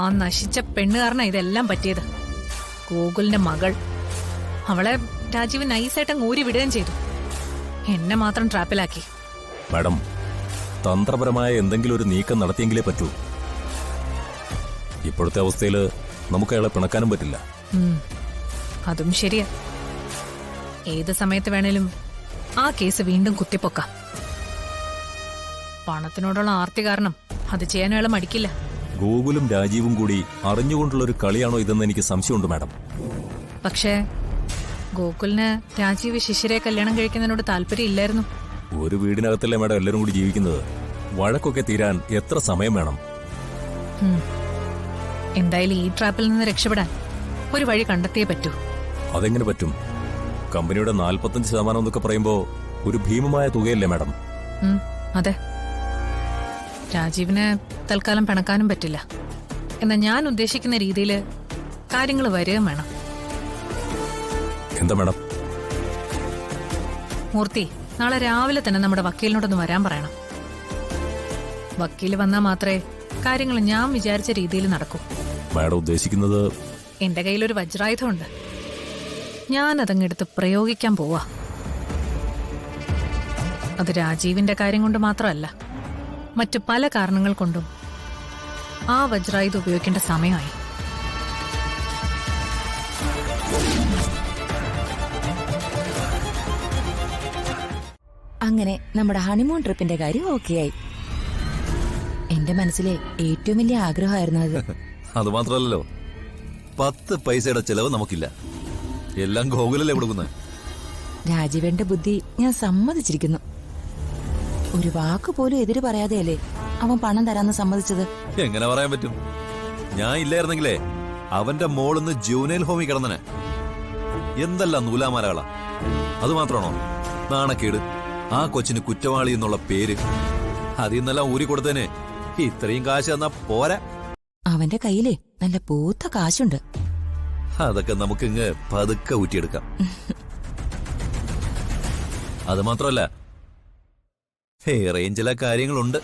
ആ നശിച്ച പെണ്ണ് കാരണം ഇതെല്ലാം പറ്റിയത്. ഗോകുലിന്റെ മകൾ. അവളെ രാജീവ് നൈസായിട്ട് ഊരി വിടുകയും ചെയ്തു. എന്നെ മാത്രം ട്രാപ്പിലാക്കി. മാഡം, തന്ത്രപരമായ എന്തെങ്കിലും ഒരു നീക്കം നടത്തിയെങ്കിലേ പറ്റൂ. ഇപ്പോഴത്തെ അവസ്ഥയിൽ നമുക്ക് അയാളെ പിണക്കാനും പറ്റില്ല. അതും ശരിയാ. ഏത് സമയത്ത് വേണേലും ആ കേസ് വീണ്ടും കുത്തിപ്പൊക്കാം. പണത്തിനോടുള്ള ആർത്തി കാരണം അത് ചെയ്യാൻ അയാൾ മടിക്കില്ല. ഗോകുലും രാജീവും കൂടി അറിഞ്ഞുകൊണ്ടുള്ള ഒരു കളിയാണോ ഇതെന്ന് എനിക്ക് സംശയമുണ്ട് മാഡം. പക്ഷേ ഗോകുലിന് രാജീവ് ശിശിരെ കല്യാണം കഴിക്കുന്നതിനോട് താല്പര്യം ഇല്ലായിരുന്നു. ഒരു വീടിനകത്തല്ലേ മാഡം എല്ലാവരും കൂടി ജീവിക്കുന്നത്. വഴക്കൊക്കെ തീരാൻ എത്ര സമയം വേണം? എന്തായാലും ഈ ട്രാപ്പിൽ നിന്ന് രക്ഷപ്പെടാൻ ഒരു വഴി കണ്ടെത്തിയേ പറ്റൂ. അതെങ്ങനെ പറ്റും? കമ്പനിയുടെ 45% എന്നൊക്കെ പറയുമ്പോ ഒരു ഭീമമായ തുകയല്ലേ മാഡം? അതെ. രാജീവിന് തൽക്കാലം പിണക്കാനും പറ്റില്ല. എന്നാൽ ഞാൻ ഉദ്ദേശിക്കുന്ന രീതിയിൽ കാര്യങ്ങൾ വരികയും വേണം. എന്താ മാഡം? മൂർത്തി, നാളെ രാവിലെ തന്നെ നമ്മുടെ വക്കീലിനോടൊന്ന് വരാൻ പറയണം. വക്കീൽ വന്നാൽ മാത്രമേ കാര്യങ്ങൾ ഞാൻ വിചാരിച്ച രീതിയിൽ നടക്കൂ. മാഡം ഉദ്ദേശിക്കുന്നത്? എന്റെ കയ്യിലൊരു വജ്രായുധമുണ്ട്. ഞാൻ അതങ്ങെടുത്ത് പ്രയോഗിക്കാൻ പോവാ. അത് രാജീവിന്റെ കാര്യം കൊണ്ട് മാത്രമല്ല, മറ്റു പല കാരണങ്ങൾ കൊണ്ടും ആ വജ്രായുധം ഉപയോഗിക്കേണ്ട സമയമായി. അങ്ങനെ നമ്മുടെ ഹണിമൂൺ ട്രിപ്പിന്റെ കാര്യം ഓക്കെയായി. എന്റെ മനസ്സിലെ ഏറ്റവും വലിയ ആഗ്രഹമായിരുന്നു അത്. അത് മാത്രല്ലോ, 10 പൈസയുടെ ചെലവ് നമുക്കില്ല. എല്ലാം ഗോകുലല്ലേ കൊടുക്കുന്നത്. രാജീവന്റെ ബുദ്ധി ഞാൻ സമ്മതിച്ചിരിക്കുന്നു. ഒരു വാക്ക് പോലും എതിര് പറയാതെയല്ലേ അവൻ പണം തരാന്ന് സമ്മതിച്ചത്. എങ്ങനെ പറയാൻ പറ്റും? ഞാൻ ഇല്ലായിരുന്നെങ്കിലേ അവന്റെ മോളിന്ന് ജൂനൈൽ ഹോമിൽ കിടന്നനെ. എന്തെല്ലാം നൂലാമാലകളാ. അതുമാത്രമാണോ നാണക്കേട്? ആ കൊച്ചിന് കുറ്റവാളി എന്നുള്ള പേര്. അതിൽ നിന്നെല്ലാം ഊരി കൊടുത്തേനെ ഇത്രയും കാശ് തന്നാ പോരാ. അവന്റെ കയ്യിലേ നല്ല പൂത്ത കാശുണ്ട്. അതൊക്കെ നമുക്കിങ്ങ് പതുക്കെ ഊറ്റിയെടുക്കാം. അത് മാത്രമല്ല, റേഞ്ചിലെ കാര്യങ്ങളുണ്ട്.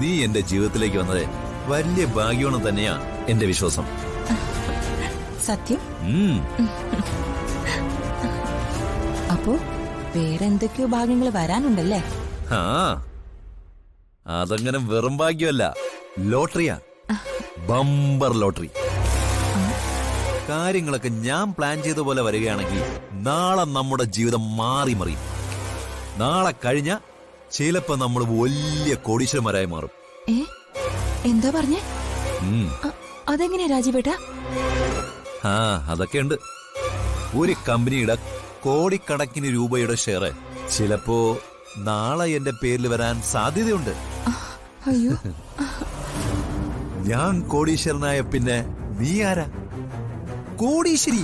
നീ എന്റെ ജീവിതത്തിലേക്ക് വന്നത് വലിയ ഭാഗ്യമാണെന്ന് തന്നെയാ എന്റെ വിശ്വാസം. സത്യം? അപ്പോ വേറെ എന്തൊക്കെയോ ഭാഗ്യങ്ങൾ വരാനുണ്ടല്ലേ? ആ, അതങ്ങനെ വെറും ഭാഗ്യമല്ല, ലോട്ടറിയാ. Bumper lottery. കാര്യങ്ങളൊക്കെ ഞാൻ പ്ലാൻ ചെയ്ത പോലെ വരികയാണെങ്കിൽ നാളെ നമ്മുടെ ജീവിതം മാറി മറിയും. നാളെ കഴിഞ്ഞ ചിലപ്പോ നമ്മൾ വലിയ കോടീശ്വരന്മാരായി മാറും. എന്താ പറഞ്ഞേ? അതെങ്ങനെയാ രാജീവേട്ടാ? ആ, അതൊക്കെയുണ്ട്. ഒരു കമ്പനിയുടെ കോടിക്കണക്കിന് രൂപയുടെ ഷെയർ ചിലപ്പോ നാളെ എന്റെ പേരിൽ വരാൻ സാധ്യതയുണ്ട്. അയ്യോ, ഞാൻ കോടീശ്വരനായ പിന്നെ നീ ആരാ? കോടീശ്വരി.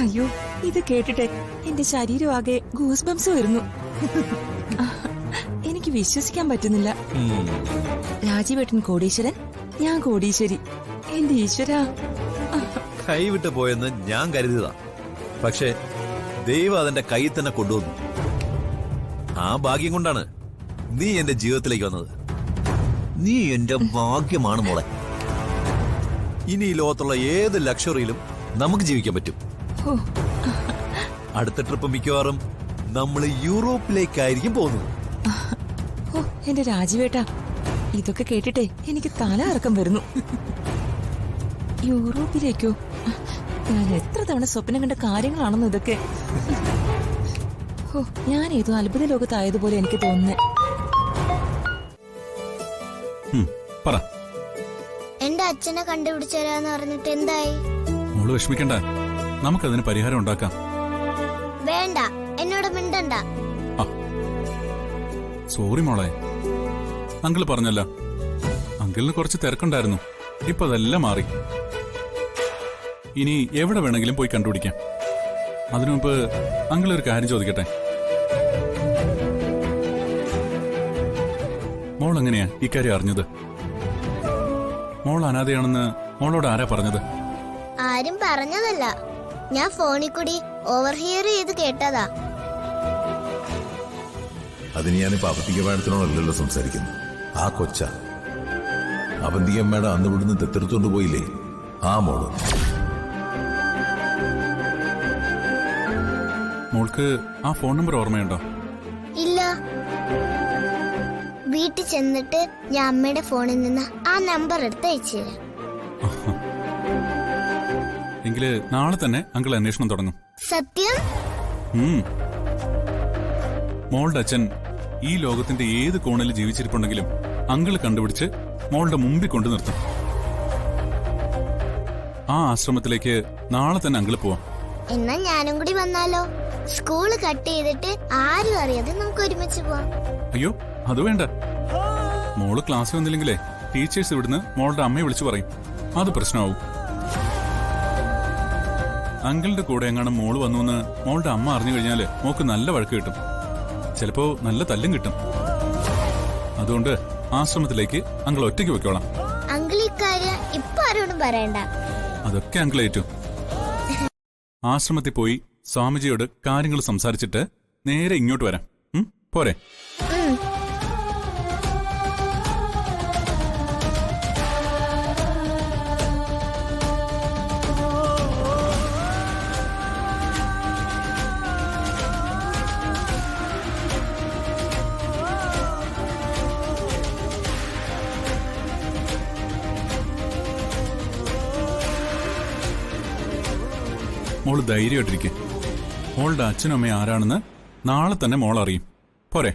അയ്യോ, ഇത് കേട്ടിട്ടെ എന്റെ ശരീരം ആകെ ഗൂസ് ബംസ് വരുന്നു. എനിക്ക് വിശ്വസിക്കാൻ പറ്റുന്നില്ല. രാജീവേട്ടൻ കോടീശ്വരൻ, ഞാൻ കോടീശ്വരി. എന്റെ ഈശ്വരാ. കൈവിട്ട് പോയെന്ന് ഞാൻ കരുതിയതാ. പക്ഷെ ദൈവം അതെന്റെ കയ്യിൽ തന്നെ കൊണ്ടുവന്നു. ആ ഭാഗ്യം കൊണ്ടാണ് നീ എന്റെ ജീവിതത്തിലേക്ക് വന്നത്. നീ എന്റെ ഭാഗ്യമാണ് മോളെ. ഇനി ഈ ലോകത്തുള്ള ഏത് ലക്ഷറിയിലും നമുക്ക് ജീവിക്കാൻ പറ്റും. അടുത്ത ട്രിപ്പ് മിക്കവാറും നമ്മൾ യൂറോപ്പിലേക്കായിരിക്കും പോകുന്നത്. ഓ, എന്റെ രാജീവേട്ടാ, ഇതൊക്കെ കേട്ടിട്ടേ എനിക്ക് തല ഇറക്കം വരുന്നു. യൂറോപ്പിലേക്കോ? ഞാൻ എത്ര തവണ സ്വപ്നം കണ്ട കാര്യങ്ങളാണെന്ന് ഇതൊക്കെ. ഓ, ഞാൻ ഏതോ അത്ഭുത ലോകത്തായതുപോലെ എനിക്ക് തോന്നുന്നേ. എന്റെ അച്ഛനെ കണ്ടുപിടിച്ചു തരാന്ന് പറഞ്ഞിട്ട് എന്തായി? മോള് വിഷമിക്കണ്ട, നമുക്കതിന് പരിഹാരം ഉണ്ടാക്കാം. വേണ്ട, എന്നോട് മിണ്ടണ്ട. സോറി മോളെ, അങ്കിള് പറഞ്ഞല്ല, അങ്കിളിന് കുറച്ച് തിരക്കുണ്ടായിരുന്നു. ഇപ്പൊ അതെല്ലാം മാറി. ഇനി എവിടെ വേണമെങ്കിലും പോയി കണ്ടുപിടിക്കാം. അതിനു മുമ്പ് അങ്കിൾ ഒരു കാര്യം ചോദിക്കട്ടെ? മോൾ എങ്ങനെയാ ഇക്കാര്യം അറിഞ്ഞത്? മോൾ അനാഥയാണെന്ന് മോളോട് ആരാ പറഞ്ഞത്? ആരും പറഞ്ഞതല്ല, ഞാൻ ഫോണിൽ കൂടി ഓവർഹിയർ ചെയ്ത് കേട്ടതാ. അതിന് ഞാനിപ്പോ അപത്തിക മാഡത്തിനോടല്ലോ സംസാരിക്കുന്നു. ആ കൊച്ച അവന്തിയമ്മയുടെ അന്ന് ഇവിടുന്ന് തെത്തെടുത്തോണ്ട് പോയില്ലേ, ആ മോള്. മോൾക്ക് ആ ഫോൺ നമ്പർ ഓർമ്മയുണ്ടോ? ഇല്ല. വീട്ടിൽ ചെന്നിട്ട് ഞാൻ അമ്മയുടെ ഫോണിൽ നിന്ന് ആ നമ്പർ എടുത്ത് അയച്ചു തരാം. എങ്കില് നാളെ തന്നെ അങ്കിൾ അന്വേഷണം തുടങ്ങും. സത്യം? മോളുടെ അച്ഛൻ ഈ ലോകത്തിന്റെ ഏത് കോണിൽ ജീവിച്ചിരിപ്പുണ്ടെങ്കിലും അങ്കിൾ കണ്ടുപിടിച്ച് മോളുടെ മുമ്പിൽ കൊണ്ടു നിർത്തും. ആ ആശ്രമത്തിലേക്ക് നാളെ തന്നെ അങ്കിൾ പോവാം. എന്നാ ഞാനും കൂടി വന്നാലോ? സ്കൂള് കട്ട് ചെയ്തിട്ട് ആരും അറിയാതെ നമുക്ക് ഒരുമിച്ച് പോവാം. അയ്യോ, അത് വേണ്ട. മോള് ക്ലാസ്സിൽ വന്നില്ലെങ്കിലേ ടീച്ചേഴ്സ് ഇവിടുന്ന് മോളുടെ അമ്മയെ വിളിച്ചു പറയും. അത് പ്രശ്നമാവും. അങ്കിളിന്റെ കൂടെ എങ്ങാനും മോള് വന്നു മോളുടെ അമ്മ അറിഞ്ഞു കഴിഞ്ഞാല് മോക്ക് നല്ല വഴക്ക് കിട്ടും. ചിലപ്പോ നല്ല തല്ലും കിട്ടും. അതുകൊണ്ട് ആശ്രമത്തിലേക്ക് അങ്കിൾ ഒറ്റയ്ക്ക് വെക്കോളാം. അങ്കിൾ ഇക്കാര്യം ഇപ്പൊ ആരോടും പറയണ്ട. അതൊക്കെ അങ്കിൾ ഏറ്റു. ആശ്രമത്തിൽ പോയി സ്വാമിജിയോട് കാര്യങ്ങൾ സംസാരിച്ചിട്ട് നേരെ ഇങ്ങോട്ട് വരാം. പോരെ? മോള് ധൈര്യമായിട്ടിരിക്കെ. മോളുടെ അച്ഛനും അമ്മയും ആരാണെന്ന് നാളെ തന്നെ മോൾ അറിയും. പോരെ?